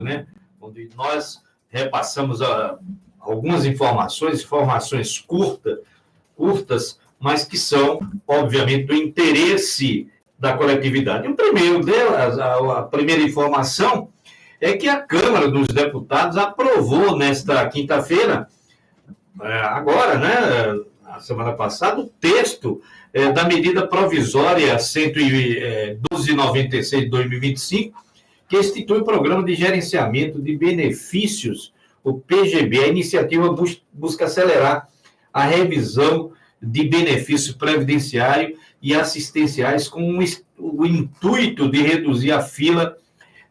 né, onde nós repassamos algumas informações curtas, mas que são, obviamente, do interesse da coletividade. O primeiro delas, a primeira informação, é que a Câmara dos Deputados aprovou nesta quinta-feira, agora, né, a semana passada, o texto da medida provisória 1296 de 2025, que institui o Programa de Gerenciamento de Benefícios, o PGB. A iniciativa busca acelerar a revisão de benefícios previdenciários e assistenciais com o intuito de reduzir a fila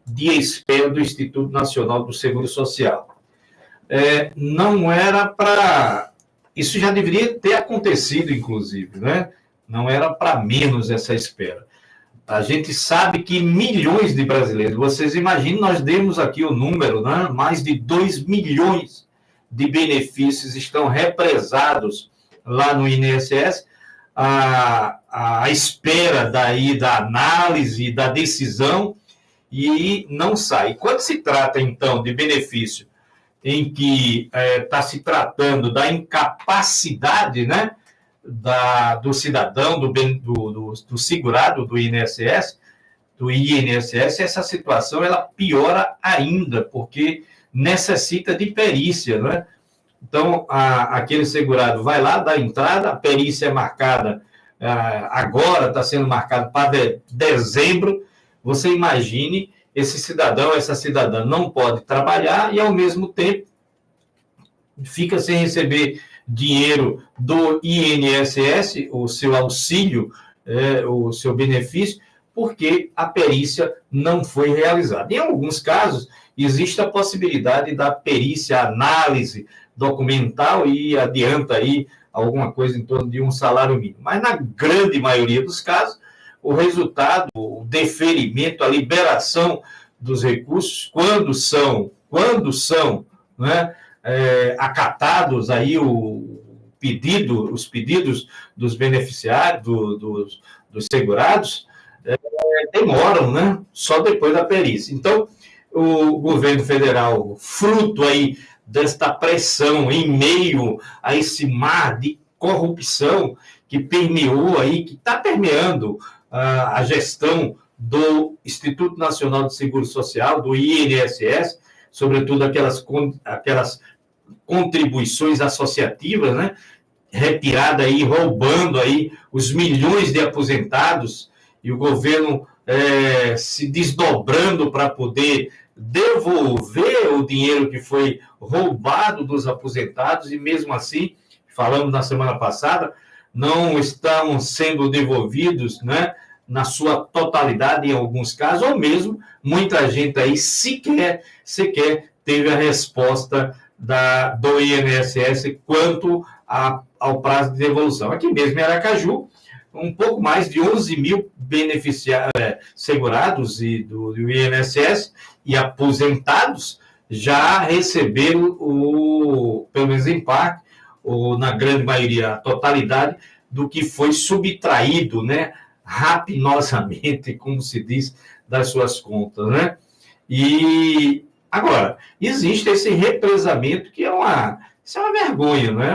de espera do Instituto Nacional do Seguro Social. Não era para... Isso já deveria ter acontecido, inclusive, né? Não era para menos essa espera. A gente sabe que milhões de brasileiros, vocês imaginem, nós demos aqui o número, né? Mais de 2 milhões de benefícios estão represados lá no INSS, a espera daí da análise, da decisão, e não sai. Quando se trata, então, de benefício em que está se tratando da incapacidade, né, do cidadão, do segurado do INSS, essa situação ela piora ainda, porque necessita de perícia, né? Então, aquele segurado vai lá, dá entrada, a perícia é marcada, agora está sendo marcada para dezembro. Você imagine, esse cidadão, essa cidadã não pode trabalhar e, ao mesmo tempo, fica sem receber dinheiro do INSS, o seu auxílio, o seu benefício, porque a perícia não foi realizada. Em alguns casos, existe a possibilidade da perícia, análise documental e adianta aí alguma coisa em torno de um salário mínimo. Mas na grande maioria dos casos, o resultado, o deferimento, a liberação dos recursos, quando são né, acatados aí os pedidos dos beneficiários, dos segurados, demoram, né? Só depois da perícia. Então, o governo federal, fruto aí desta pressão em meio a esse mar de corrupção que permeou aí, que está permeando a gestão do Instituto Nacional de Seguro Social, do INSS, sobretudo aquelas contribuições associativas, né? Retirada aí, roubando aí os milhões de aposentados, e o governo se desdobrando para poder devolver o dinheiro que foi roubado dos aposentados, e mesmo assim, falamos na semana passada, não estão sendo devolvidos, né, na sua totalidade em alguns casos, ou mesmo muita gente aí sequer teve a resposta do INSS quanto ao prazo de devolução. Aqui mesmo em Aracaju, um pouco mais de 11 mil beneficiários segurados do INSS e aposentados já receberam, pelo menos em parte, ou na grande maioria, a totalidade do que foi subtraído, né, rapinosamente, como se diz, das suas contas, né? E agora, existe esse represamento que isso é uma vergonha, não é?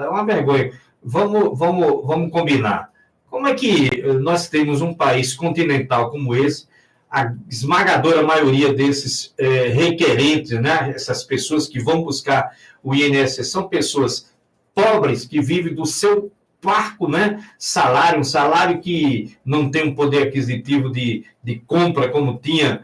É uma vergonha. Vamos combinar. Como é que nós temos um país continental como esse, a esmagadora maioria desses requerentes, né, essas pessoas que vão buscar o INSS, são pessoas pobres que vivem do seu parco, né, salário, um salário que não tem um poder aquisitivo de compra como tinha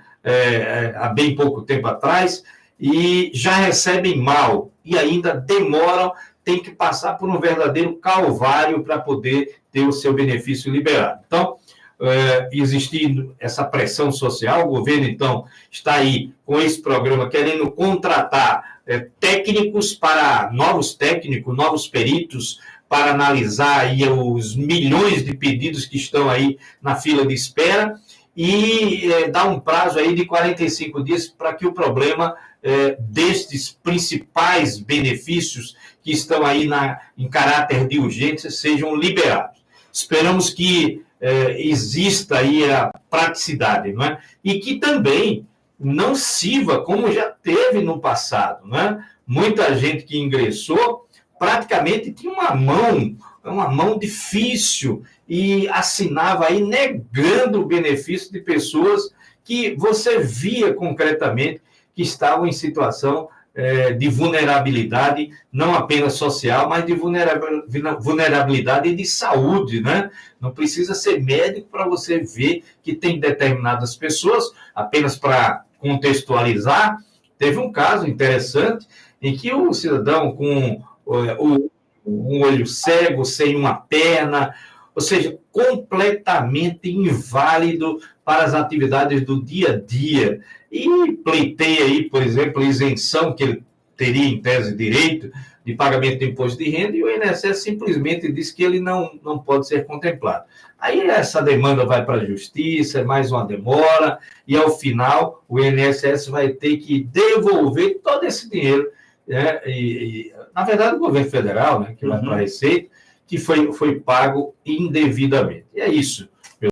há bem pouco tempo atrás, e já recebem mal, e ainda demoram, tem que passar por um verdadeiro calvário para poder ter o seu benefício liberado. Então, existindo essa pressão social, o governo, então, está aí com esse programa querendo contratar novos técnicos, novos peritos, para analisar aí os milhões de pedidos que estão aí na fila de espera, e dar um prazo aí de 45 dias para que o problema destes principais benefícios que estão aí em caráter de urgência sejam liberados. Esperamos que exista aí a praticidade, não é? E que também não sirva como já teve no passado, né? Muita gente que ingressou praticamente tinha uma mão difícil e assinava aí negando o benefício de pessoas que você via concretamente que estavam em situação de vulnerabilidade, não apenas social, mas de vulnerabilidade e de saúde, né? Não precisa ser médico para você ver que tem determinadas pessoas, apenas para contextualizar, teve um caso interessante em que o cidadão com um olho cego, sem uma perna, ou seja, completamente inválido para as atividades do dia a dia. E pleiteia aí, por exemplo, a isenção que ele teria, em tese, direito de pagamento de imposto de renda, e o INSS simplesmente diz que ele não pode ser contemplado. Aí essa demanda vai para a justiça, é mais uma demora, e ao final o INSS vai ter que devolver todo esse dinheiro, né? Na verdade, o governo federal, né, que vai para a Receita, que foi pago indevidamente. E é isso.